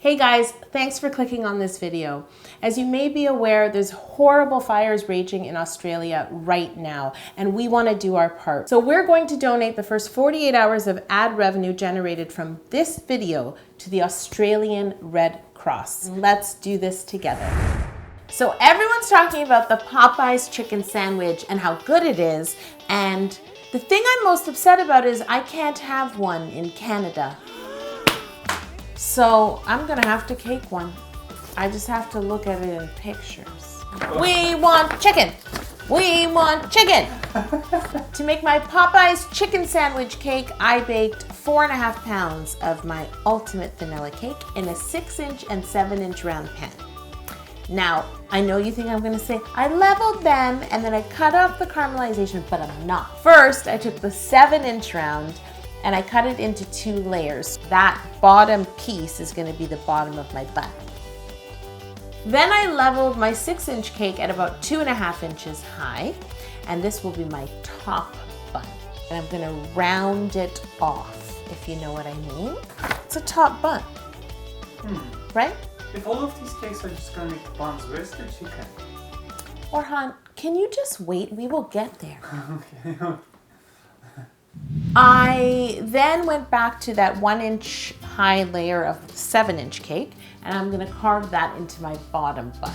Hey guys, thanks for clicking on this video. As you may be aware, there's horrible fires raging in Australia right now, and we want to do our part. So we're going to donate the first 48 hours of ad revenue generated from this video to the Australian Red Cross. Let's do this together. So everyone's talking about the Popeyes chicken sandwich and how good it is, and the thing I'm most upset about is I can't have one in Canada. So I'm gonna have to cake one. I just have to look at it in pictures. We want chicken! We want chicken! To make my Popeyes chicken sandwich cake, I baked 4.5 pounds of my ultimate vanilla cake in a 6-inch and 7-inch round pan. Now, I know you think I'm gonna say, I leveled them and then I cut off the caramelization, but I'm not. First, I took the 7-inch round and I cut it into 2 layers. That bottom piece is gonna be the bottom of my bun. Then I leveled my 6-inch cake at about 2.5 inches high, and this will be my top bun. And I'm gonna round it off, if you know what I mean. It's a top bun, right? If all of these cakes are just gonna make buns, where's the chicken? Orhan, can you just wait? We will get there. Okay. I then went back to that 1-inch high layer of 7-inch cake, and I'm gonna carve that into my bottom bun.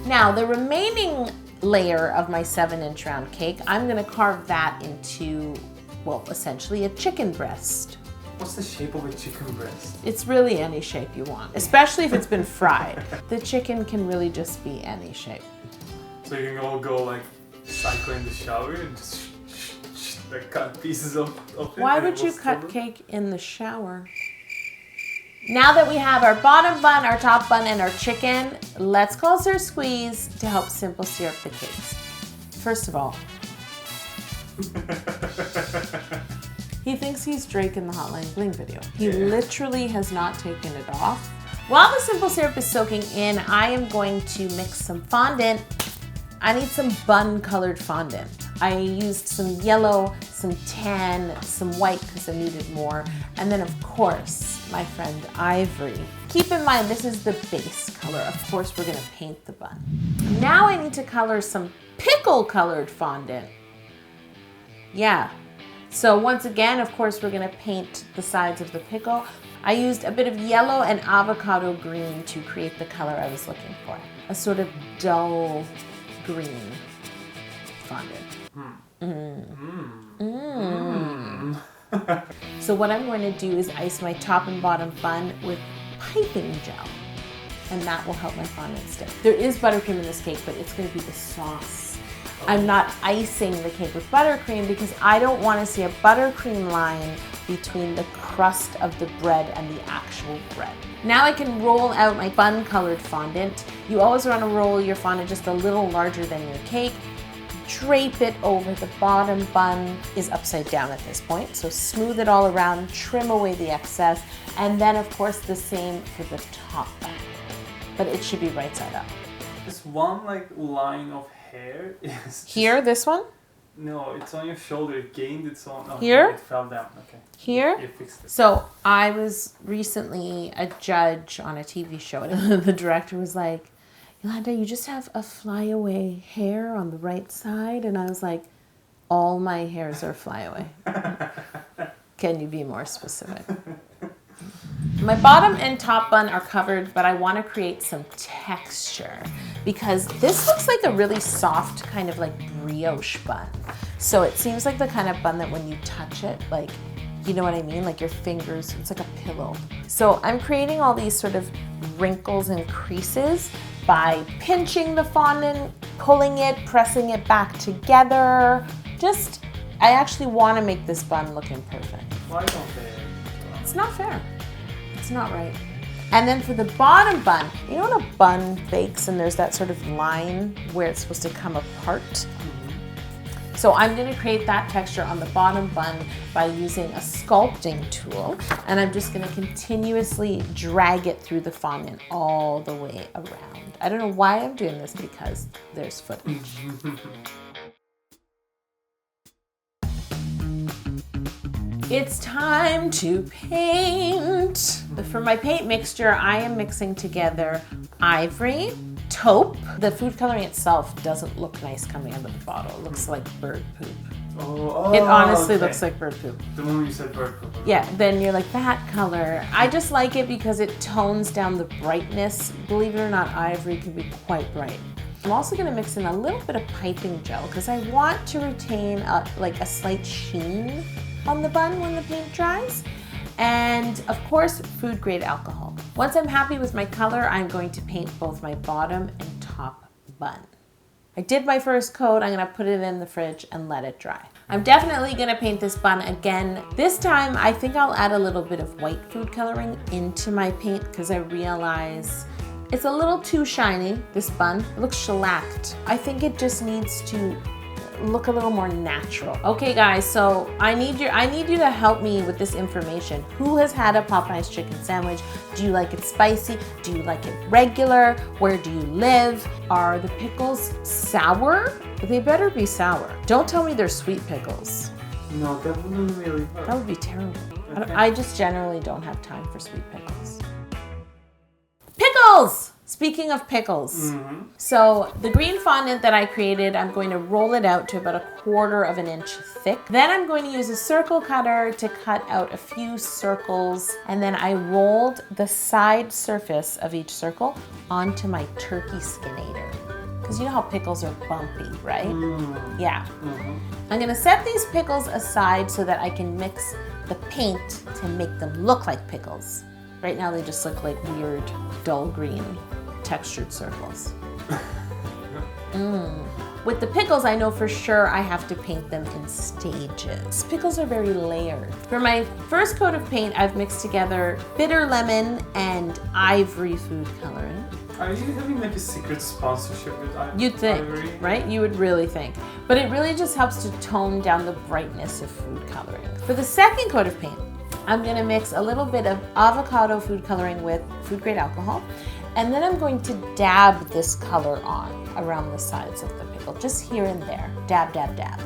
Now, the remaining layer of my 7-inch round cake, I'm gonna carve that into, well, essentially a chicken breast. What's the shape of a chicken breast? It's really any shape you want, especially if it's been fried. The chicken can really just be any shape. So you can all go like cycle in the shower and just like cut pieces of it. Why would you cut cake in the shower? Now that we have our bottom bun, our top bun, and our chicken, let's close our squeeze to help simple syrup the cakes. First of all, he thinks he's Drake in the Hotline Bling video. He literally has not taken it off. While the simple syrup is soaking in, I am going to mix some fondant. I need some bun colored fondant. I used some yellow, some tan, some white because I needed more. And then of course, my friend Ivory. Keep in mind, this is the base color. Of course, we're gonna paint the bun. Now I need to color some pickle colored fondant. Yeah. So once again, of course, we're gonna paint the sides of the pickle. I used a bit of yellow and avocado green to create the color I was looking for. A sort of dull green fondant. So what I'm going to do is ice my top and bottom bun with piping gel, and that will help my fondant stick. There is buttercream in this cake, but it's going to be the sauce. I'm not icing the cake with buttercream because I don't want to see a buttercream line between the crust of the bread and the actual bread. Now I can roll out my bun colored fondant. You always want to roll your fondant just a little larger than your cake. Drape it over. The bottom bun is upside down at this point, so smooth it all around, trim away the excess, and then of course the same for the top bun. But it should be right side up. This one like line of hair is Here, this one? No, it's on your shoulder. It gained its own. Oh, Here? It fell down. Okay. Here? You fixed it. So I was recently a judge on a TV show, and the director was like, Yolanda, you just have a flyaway hair on the right side. And I was like, all my hairs are flyaway. Can you be more specific? My bottom and top bun are covered, but I want to create some texture because this looks like a really soft kind of like brioche bun. So it seems like the kind of bun that when you touch it, like, you know what I mean? Like your fingers, it's like a pillow. So I'm creating all these sort of wrinkles and creases by pinching the fondant, pulling it, pressing it back together. I actually want to make this bun look imperfect. Why don't they? It's not fair. It's not right. And then for the bottom bun, you know when a bun bakes and there's that sort of line where it's supposed to come apart? So I'm going to create that texture on the bottom bun by using a sculpting tool, and I'm just going to continuously drag it through the fondant all the way around. I don't know why I'm doing this because there's footage. It's time to paint. For my paint mixture, I am mixing together ivory, taupe. The food coloring itself doesn't look nice coming out of the bottle. It looks like bird poop. Oh, It honestly okay. looks like bird poop. The moment you said bird poop. Yeah, then you're like, that color. I just like it because it tones down the brightness. Believe it or not, ivory can be quite bright. I'm also gonna mix in a little bit of piping gel because I want to retain like a slight sheen on the bun when the paint dries. And of course, food grade alcohol. Once I'm happy with my color, I'm going to paint both my bottom and top bun. I did my first coat, I'm gonna put it in the fridge and let it dry. I'm definitely gonna paint this bun again. This time, I think I'll add a little bit of white food coloring into my paint because I realize it's a little too shiny, this bun. It looks shellacked. I think it just needs to look a little more natural. Okay guys, so I need you to help me with this information. Who has had a Popeyes chicken sandwich? Do you like it spicy? Do you like it regular? Where do you live? Are the pickles sour? They better be sour. Don't tell me they're sweet pickles. No, that wouldn't really work. That would be terrible. Okay. I just generally don't have time for sweet pickles. Pickles! Speaking of pickles, so the green fondant that I created, I'm going to roll it out to about 1/4 inch thick. Then I'm going to use a circle cutter to cut out a few circles. And then I rolled the side surface of each circle onto my turkey skinator. Because you know how pickles are bumpy, right? Yeah. I'm gonna set these pickles aside so that I can mix the paint to make them look like pickles. Right now they just look like weird, dull green textured circles. With the pickles, I know for sure I have to paint them in stages. Pickles are very layered. For my first coat of paint, I've mixed together bitter lemon and ivory food coloring. Are you having like a secret sponsorship with ivory? You'd think, right? You would really think. But it really just helps to tone down the brightness of food coloring. For the second coat of paint, I'm gonna mix a little bit of avocado food coloring with food grade alcohol. And then I'm going to dab this color on around the sides of the pickle, just here and there. Dab, dab, dab.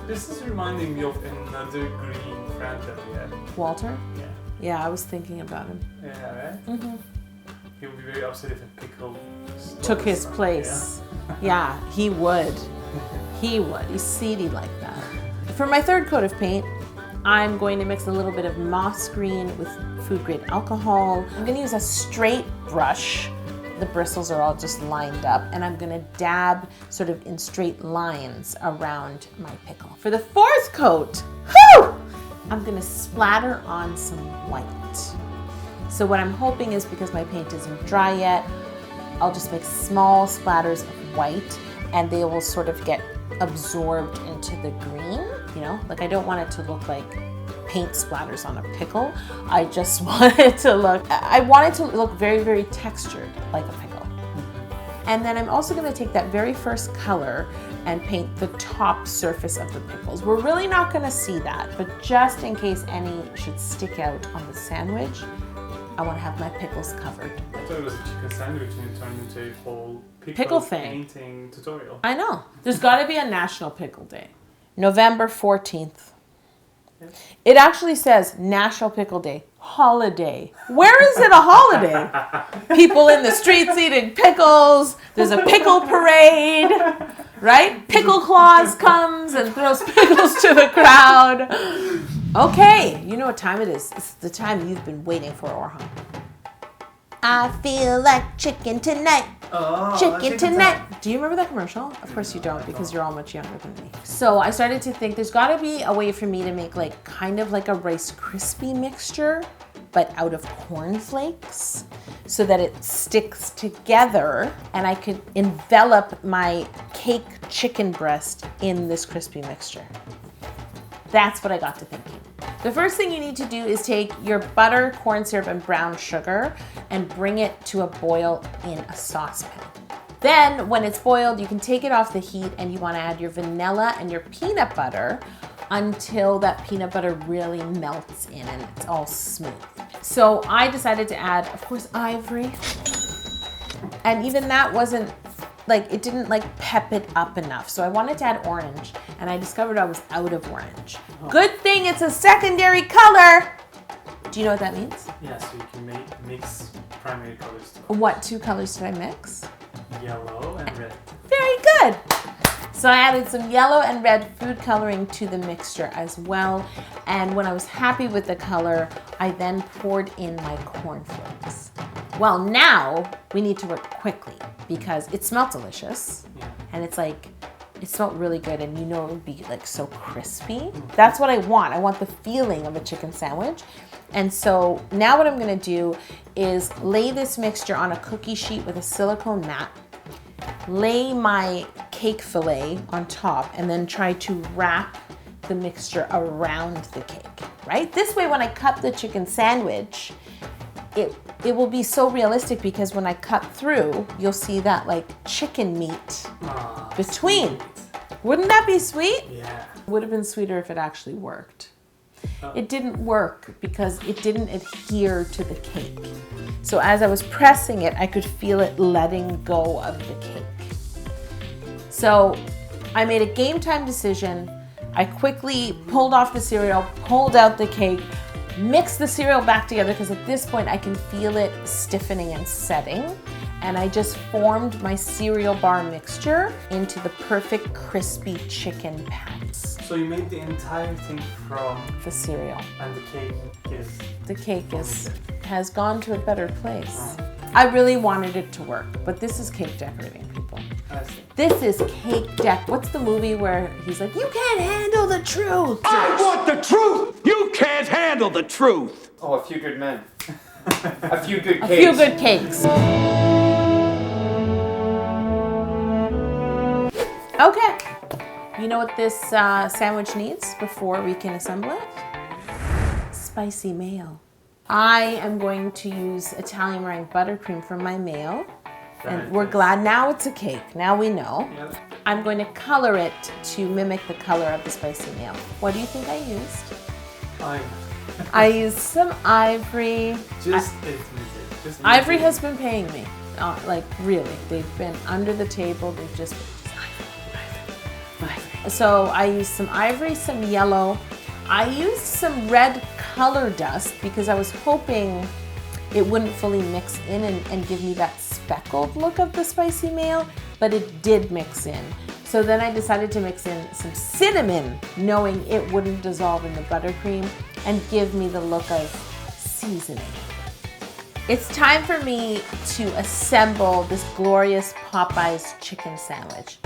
This is reminding me of another green friend that we had. Walter? Yeah. Yeah, I was thinking about him. Yeah, right? He would be very upset if a pickle Took his place. Yeah, he would. He would. He's seedy like that. For my third coat of paint, I'm going to mix a little bit of moss green with food grade alcohol. I'm gonna use a straight brush. The bristles are all just lined up, and I'm gonna dab sort of in straight lines around my pickle. For the fourth coat, I'm gonna splatter on some white. So what I'm hoping is, because my paint isn't dry yet, I'll just make small splatters of white and they will sort of get absorbed into the green, you know? Like I don't want it to look like paint splatters on a pickle. I just want it to look very, very textured like a pickle. And then I'm also gonna take that very first color and paint the top surface of the pickles. We're really not gonna see that, but just in case any should stick out on the sandwich, I wanna have my pickles covered. I thought it was a chicken sandwich and it turned into a whole Pickle thing. painting tutorial. I know. There's gotta be a National Pickle Day. November 14th. It actually says National Pickle Day, holiday. Where is it a holiday? People in the streets eating pickles. There's a pickle parade, right? Pickle Claus comes and throws pickles to the crowd. Okay, you know what time it is. It's the time you've been waiting for, Orhan. I feel like chicken tonight. Oh, Chicken tonight. Do you remember that commercial? Of course you don't, because you're all much younger than me. So I started to think there's got to be a way for me to make like kind of like a Rice Krispie mixture, but out of cornflakes, so that it sticks together and I could envelop my cake chicken breast in this crispy mixture. That's what I got to thinking. The first thing you need to do is take your butter, corn syrup, and brown sugar and bring it to a boil in a saucepan. Then when it's boiled, you can take it off the heat and you want to add your vanilla and your peanut butter until that peanut butter really melts in and it's all smooth. So I decided to add, of course, ivory. And even that wasn't like, it didn't like pep it up enough. So I wanted to add orange, and I discovered I was out of orange. Good thing it's a secondary color. Do you know what that means? Yeah, so you can mix primary colors too. What 2 colors did I mix? Yellow and red. Very good. So I added some yellow and red food coloring to the mixture as well. And when I was happy with the color, I then poured in my cornflakes. Well, now we need to work quickly because it smelled delicious. Yeah. And it's like, it smelled really good, and you know it would be like so crispy. That's what I want. I want the feeling of a chicken sandwich. And so now what I'm gonna do is lay this mixture on a cookie sheet with a silicone mat, lay my cake fillet on top, and then try to wrap the mixture around the cake, right? This way when I cut the chicken sandwich, it will be so realistic because when I cut through, you'll see that like chicken meat between. Sweet. Wouldn't that be sweet? Yeah. Would have been sweeter if it actually worked. It didn't work because it didn't adhere to the cake. So as I was pressing it, I could feel it letting go of the cake. So I made a game time decision. I quickly pulled off the cereal, pulled out the cake, mixed the cereal back together because at this point I can feel it stiffening and setting. And I just formed my cereal bar mixture into the perfect crispy chicken patties. So you made the entire thing from The cereal. and the cake Has gone to a better place. I really wanted it to work, but this is cake decorating, people. I see. This is cake deck. What's the movie where he's like, you can't handle the truth? I want the truth! You can't handle the truth! Oh, A Few Good Men. A Few Good A Cakes. few good cakes. Okay. You know what this sandwich needs before we can assemble it? Spicy mayo. I am going to use Italian Meringue Buttercream for my mayo. And we're glad now it's a cake. Now we know. Yep. I'm going to color it to mimic the color of the spicy mayo. What do you think I used? I used some ivory. Just Ivory has been paying me. Like really, they've been under the table. They've just been ivory. So I used some ivory, some yellow. I used some red color dust because I was hoping it wouldn't fully mix in and give me that speckled look of the spicy mayo, but it did mix in. So then I decided to mix in some cinnamon, knowing it wouldn't dissolve in the buttercream and give me the look of seasoning. It's time for me to assemble this glorious Popeyes chicken sandwich.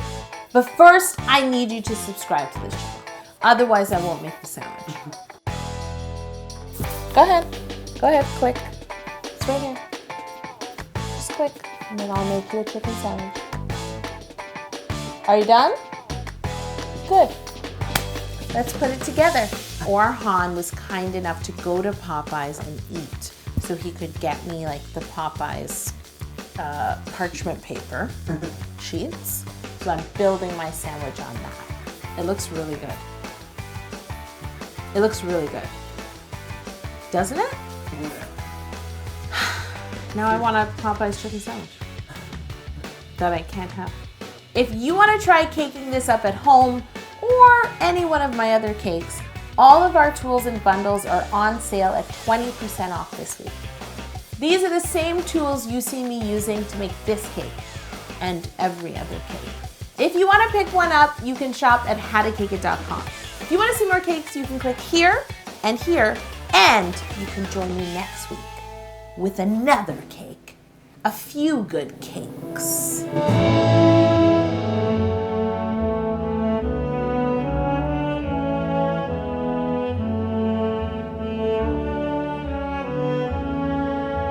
But first, I need you to subscribe to this channel. Otherwise, I won't make the sandwich. Go ahead, click. It's right here. Just click, and then I'll make you a chicken sandwich. Are you done? Good. Let's put it together. Orhan was kind enough to go to Popeyes and eat, so he could get me like the Popeyes parchment paper sheets. So I'm building my sandwich on that. It looks really good. It looks really good. Doesn't it? Yeah. Now I want a Popeyes chicken sandwich that I can't have. If you want to try caking this up at home or any one of my other cakes, all of our tools and bundles are on sale at 20% off this week. These are the same tools you see me using to make this cake and every other cake. If you want to pick one up, you can shop at howtocakeit.com. If you want to see more cakes, you can click here, and you can join me next week with another cake. A few good cakes.